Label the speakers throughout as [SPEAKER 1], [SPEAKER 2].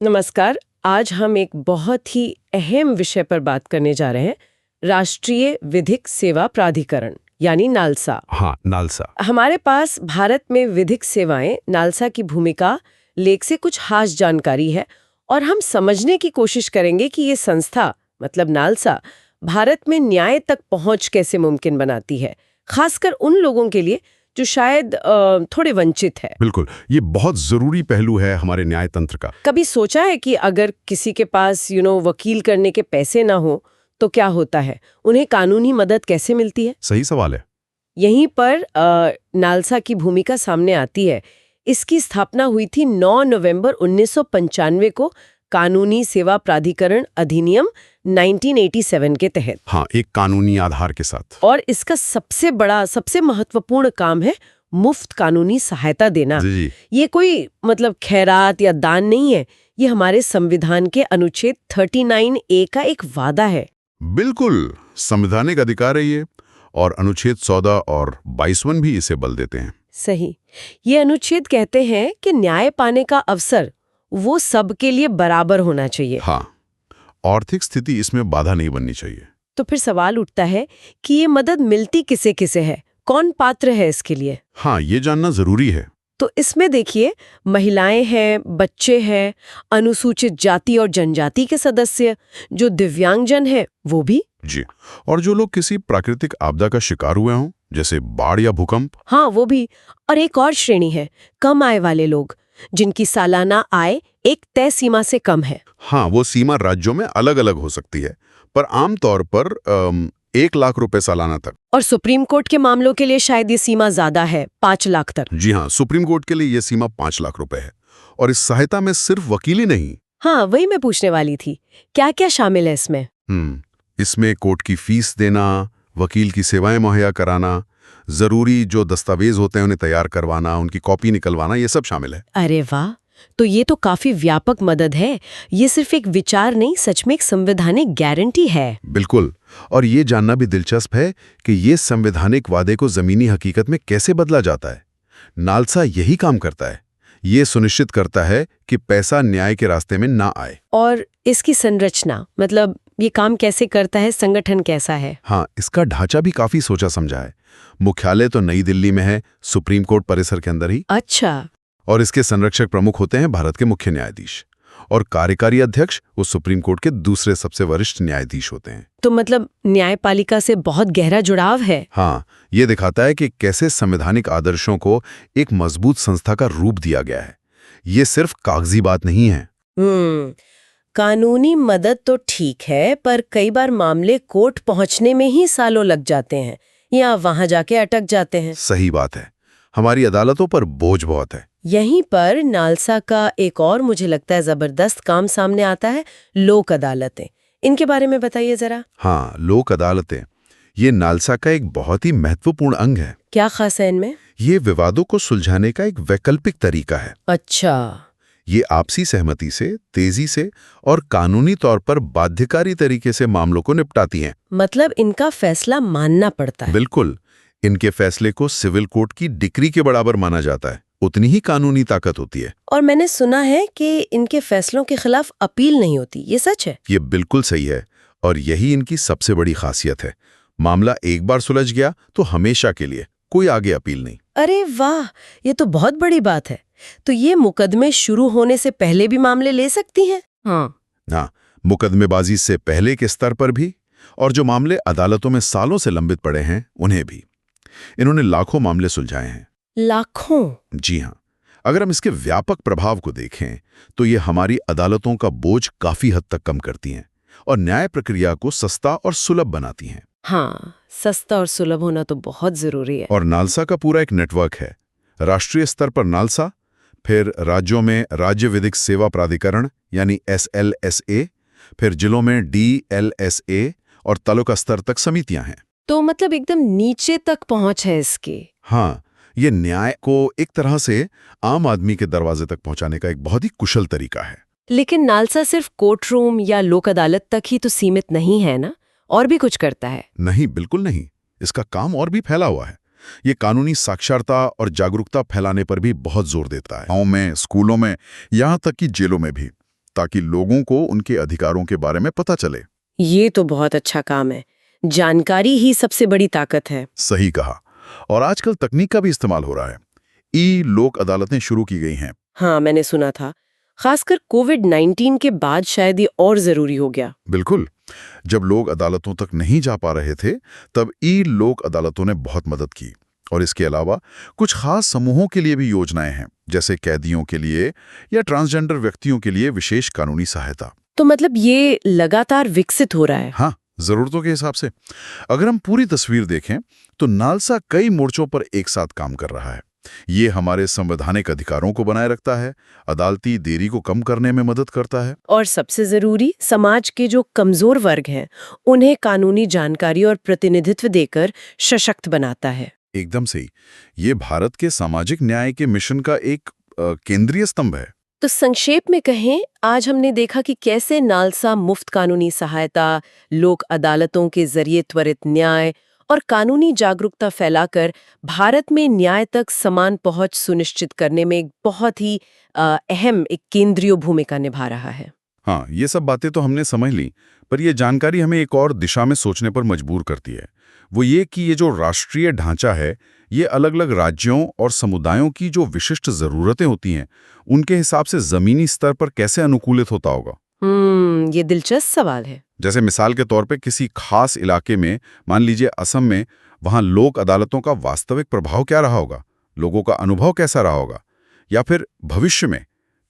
[SPEAKER 1] नमस्कार। आज हम एक बहुत ही अहम विषय पर बात करने जा रहे हैं, राष्ट्रीय विधिक सेवा प्राधिकरण यानी नालसा।
[SPEAKER 2] हाँ, नालसा।
[SPEAKER 1] हमारे पास भारत में विधिक सेवाएं नालसा की भूमिका लेख से कुछ खास जानकारी है और हम समझने की कोशिश करेंगे कि ये संस्था मतलब नालसा भारत में न्याय तक पहुंच कैसे मुमकिन बनाती है, खासकर उन लोगों के लिए जो शायद थोड़े वंचित है।
[SPEAKER 2] बिल्कुल, ये बहुत जरूरी पहलू है हमारे न्याय तंत्र का।
[SPEAKER 1] कभी सोचा है कि अगर किसी के पास वकील करने के पैसे ना हो तो क्या होता है, उन्हें कानूनी मदद कैसे मिलती है?
[SPEAKER 2] सही सवाल है।
[SPEAKER 1] यहीं पर नालसा की भूमिका सामने आती है। इसकी स्थापना हुई थी 9 नवंबर 1995 को कानूनी सेवा प्राधिकरण अधिनियम 1987 के तहत।
[SPEAKER 2] हाँ, एक कानूनी आधार के साथ।
[SPEAKER 1] और इसका सबसे बड़ा सबसे महत्वपूर्ण काम है मुफ्त कानूनी सहायता देना।
[SPEAKER 2] जी।
[SPEAKER 1] ये कोई मतलब खैरात या दान नहीं है, ये हमारे संविधान के अनुच्छेद 39A का एक वादा है।
[SPEAKER 2] बिल्कुल, संवैधानिक अधिकार है ये, और अनुच्छेद 14 और 22 भी इसे बल देते हैं।
[SPEAKER 1] सही। ये अनुच्छेद कहते हैं कि न्याय पाने का अवसर वो सबके लिए बराबर होना चाहिए।
[SPEAKER 2] हाँ, आर्थिक स्थिति इसमें बाधा नहीं बननी चाहिए।
[SPEAKER 1] तो फिर सवाल उठता है कि ये मदद मिलती किसे किसे है, कौन पात्र है इसके लिए?
[SPEAKER 2] हाँ, ये जानना जरूरी है।
[SPEAKER 1] तो इसमें देखिए, महिलाएं हैं, बच्चे हैं, अनुसूचित जाति और जनजाति के सदस्य, जो दिव्यांगजन है वो भी।
[SPEAKER 2] जी, और जो लोग किसी प्राकृतिक आपदा का शिकार हुए हों, जैसे बाढ़ या भूकंप।
[SPEAKER 1] हाँ, वो भी। और एक और श्रेणी है, कम आय वाले लोग, जिनकी सालाना आय एक तय सीमा से कम है।
[SPEAKER 2] हाँ, वो सीमा राज्यों में अलग अलग हो सकती है, पर आमतौर पर 1 लाख रुपए सालाना तक।
[SPEAKER 1] और सुप्रीम कोर्ट के मामलों के लिए शायद ये सीमा ज्यादा है, 5 लाख तक।
[SPEAKER 2] जी हाँ, सुप्रीम कोर्ट के लिए ये सीमा 5 लाख रुपए है। और इस सहायता में सिर्फ वकील ही नहीं।
[SPEAKER 1] हाँ, वही मैं पूछने वाली थी, क्या क्या शामिल है इसमें?
[SPEAKER 2] इसमें कोर्ट की फीस देना, वकील की सेवाएं मुहैया कराना, जरूरी जो दस्तावेज होते हैं उन्हें तैयार करवाना, उनकी कॉपी निकलवाना, ये सब शामिल है।
[SPEAKER 1] अरे वाह, तो ये तो काफी व्यापक मदद है। ये सिर्फ एक विचार नहीं, सच में एक संवैधानिक गारंटी है।
[SPEAKER 2] बिल्कुल, और ये जानना भी दिलचस्प है कि ये संवैधानिक वादे को जमीनी हकीकत में कैसे बदला जाता है। नालसा यही काम करता है। ये सुनिश्चित करता है कि पैसा न्याय के रास्ते में ना आए।
[SPEAKER 1] और इसकी संरचना, मतलब ये काम कैसे करता है, संगठन कैसा है?
[SPEAKER 2] हाँ, इसका ढांचा भी काफी सोचा समझा है। मुख्यालय तो नई दिल्ली में है, सुप्रीम कोर्ट परिसर के अंदर ही।
[SPEAKER 1] अच्छा।
[SPEAKER 2] और इसके संरक्षक प्रमुख होते हैं भारत के मुख्य न्यायाधीश, और कार्यकारी अध्यक्ष वो सुप्रीम कोर्ट के दूसरे सबसे वरिष्ठ न्यायाधीश होते हैं।
[SPEAKER 1] तो मतलब न्यायपालिका से बहुत गहरा जुड़ाव है।
[SPEAKER 2] हाँ, ये दिखाता है कि कैसे संवैधानिक आदर्शों को एक मजबूत संस्था का रूप दिया गया है। ये सिर्फ कागजी बात नहीं है।
[SPEAKER 1] कानूनी मदद तो ठीक है, पर कई बार मामले कोर्ट पहुंचने में ही सालों लग जाते हैं या वहां जाके अटक जाते हैं।
[SPEAKER 2] सही बात है, हमारी अदालतों पर बोझ बहुत है।
[SPEAKER 1] यहीं पर नालसा का एक और मुझे लगता है जबरदस्त काम सामने आता है, लोक अदालतें। इनके बारे में बताइए जरा।
[SPEAKER 2] हाँ, लोक अदालतें ये नालसा का एक बहुत ही महत्वपूर्ण अंग है।
[SPEAKER 1] क्या खास है इनमें?
[SPEAKER 2] ये विवादों को सुलझाने का एक वैकल्पिक तरीका है।
[SPEAKER 1] अच्छा।
[SPEAKER 2] ये आपसी सहमति से, तेजी से और कानूनी तौर पर बाध्यकारी तरीके से मामलों को निपटाती हैं।
[SPEAKER 1] मतलब इनका फैसला मानना पड़ता है।
[SPEAKER 2] बिल्कुल, इनके फैसले को सिविल कोर्ट की डिक्री के बराबर माना जाता है। उतनी ही कानूनी ताकत होती है।
[SPEAKER 1] और मैंने सुना है कि इनके फैसलों के खिलाफ अपील नहीं होती, ये सच है?
[SPEAKER 2] ये बिल्कुल सही है, और यही इनकी सबसे बड़ी खासियत है। मामला एक बार सुलझ गया तो हमेशा के लिए कोई आगे अपील नहीं।
[SPEAKER 1] अरे वाह, ये तो बहुत बड़ी बात है। तो ये मुकदमे शुरू होने से पहले भी मामले ले सकती हैं?
[SPEAKER 2] हाँ, मुकदमेबाजी से पहले के स्तर पर भी, और जो मामले अदालतों में सालों से लंबित पड़े हैं उन्हें भी। इन्होंने लाखों मामले सुलझाए हैं।
[SPEAKER 1] लाखों?
[SPEAKER 2] जी हाँ। अगर हम इसके व्यापक प्रभाव को देखें तो ये हमारी अदालतों का बोझ काफी हद तक कम करती हैं और न्याय प्रक्रिया को सस्ता और सुलभ बनाती हैं।
[SPEAKER 1] हाँ, सस्ता और सुलभ होना तो बहुत जरूरी है।
[SPEAKER 2] और नालसा का पूरा एक नेटवर्क है। राष्ट्रीय स्तर पर नालसा, फिर राज्यों में राज्य विधिक सेवा प्राधिकरण यानी SLSA, फिर जिलों में DLSA, और तालुका स्तर तक समितियां हैं।
[SPEAKER 1] तो मतलब एकदम नीचे तक पहुंच है इसकी।
[SPEAKER 2] हाँ, ये न्याय को एक तरह से आम आदमी के दरवाजे तक पहुंचाने का एक बहुत ही कुशल तरीका है।
[SPEAKER 1] लेकिन नालसा सिर्फ कोर्ट रूम या लोक अदालत तक ही तो सीमित नहीं है ना, और भी कुछ करता है?
[SPEAKER 2] नहीं, बिल्कुल नहीं। इसका काम और भी फैला हुआ है। ये कानूनी साक्षरता और जागरूकता फैलाने पर भी बहुत जोर देता है, गांव में, स्कूलों में, यहाँ तक कि जेलों में भी। ताकि लोगों को उनके अधिकारों के बारे में पता चले।
[SPEAKER 1] ये तो बहुत अच्छा काम है। जानकारी ही सबसे बड़ी ताकत है।
[SPEAKER 2] सही कहा। और आजकल तकनीक का भी इस्तेमाल हो रहा है। ई लोक अदालतें शुरू की गई हैं।
[SPEAKER 1] हाँ, मैंने सुना था। खासकर कोविड-19 के बाद शायद ये और जरूरी हो गया।
[SPEAKER 2] बिल्कुल। जब लोग अदालतों तक नहीं जा पा रहे थे, तब ई लोक अदालतों ने बहुत मदद की। और इसके अलावा कुछ खास समूहों के लिए भी योजनाएं हैं, जैसे कैदियों के लिए या ट्रांसजेंडर व्यक्तियों के लिए विशेष कानूनी सहायता।
[SPEAKER 1] तो मतलब ये लगातार विकसित हो रहा है।
[SPEAKER 2] हाँ, जरूरतों के हिसाब से। अगर हम पूरी तस्वीर देखें, तो नालसा कई मोर्चों पर एक साथ काम कर रहा है। ये हमारे संवैधानिक अधिकारों को बनाए रखता है, अदालती देरी को कम करने में मदद करता है,
[SPEAKER 1] और सबसे जरूरी, समाज के जो कमजोर वर्ग हैं, उन्हें कानूनी जानकारी और प्रतिनिधित्व देकर सशक्त बनाता है।
[SPEAKER 2] एकदम सही। ये भारत के सामाजिक न्याय के मिशन का एक केंद्रीय स्तंभ है।
[SPEAKER 1] तो संक्षेप में कहें, आज हमने देखा कि कैसे नालसा मुफ्त कानूनी सहायता, लोक अदालतों के जरिए त्वरित न्याय और कानूनी जागरूकता फैलाकर भारत में न्याय तक समान पहुंच सुनिश्चित करने में एक बहुत ही अहम एक केंद्रीय भूमिका निभा रहा है।
[SPEAKER 2] हाँ, ये सब बातें तो हमने समझ ली, पर ये जानकारी हमें एक और दिशा में सोचने पर मजबूर करती है। वो ये कि ये जो राष्ट्रीय ढांचा है, ये अलग-अलग राज्यों और समुदायों की जो विशिष्ट ज़रूरतें होती हैं, उनके हिसाब से ज़मीनी स्तर पर कैसे अनुकूलित होता होगा।
[SPEAKER 1] ये दिलचस्प सवाल है।
[SPEAKER 2] जैसे मिसाल के तौर पे किसी खास इलाके में, मान लीजिए असम में, वहाँ लोक अदालतों का वास्तविक प्रभाव क्या रहा होगा, लोगों का अनुभव कैसा रहा होगा, या फिर भविष्य में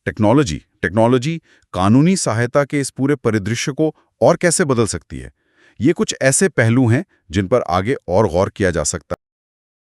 [SPEAKER 2] टेक्नोलॉजी कानूनी सहायता के इस पूरे परिदृश्य को और कैसे बदल सकती है। ये कुछ ऐसे पहलू हैं जिन पर आगे और गौर किया जा सकता है।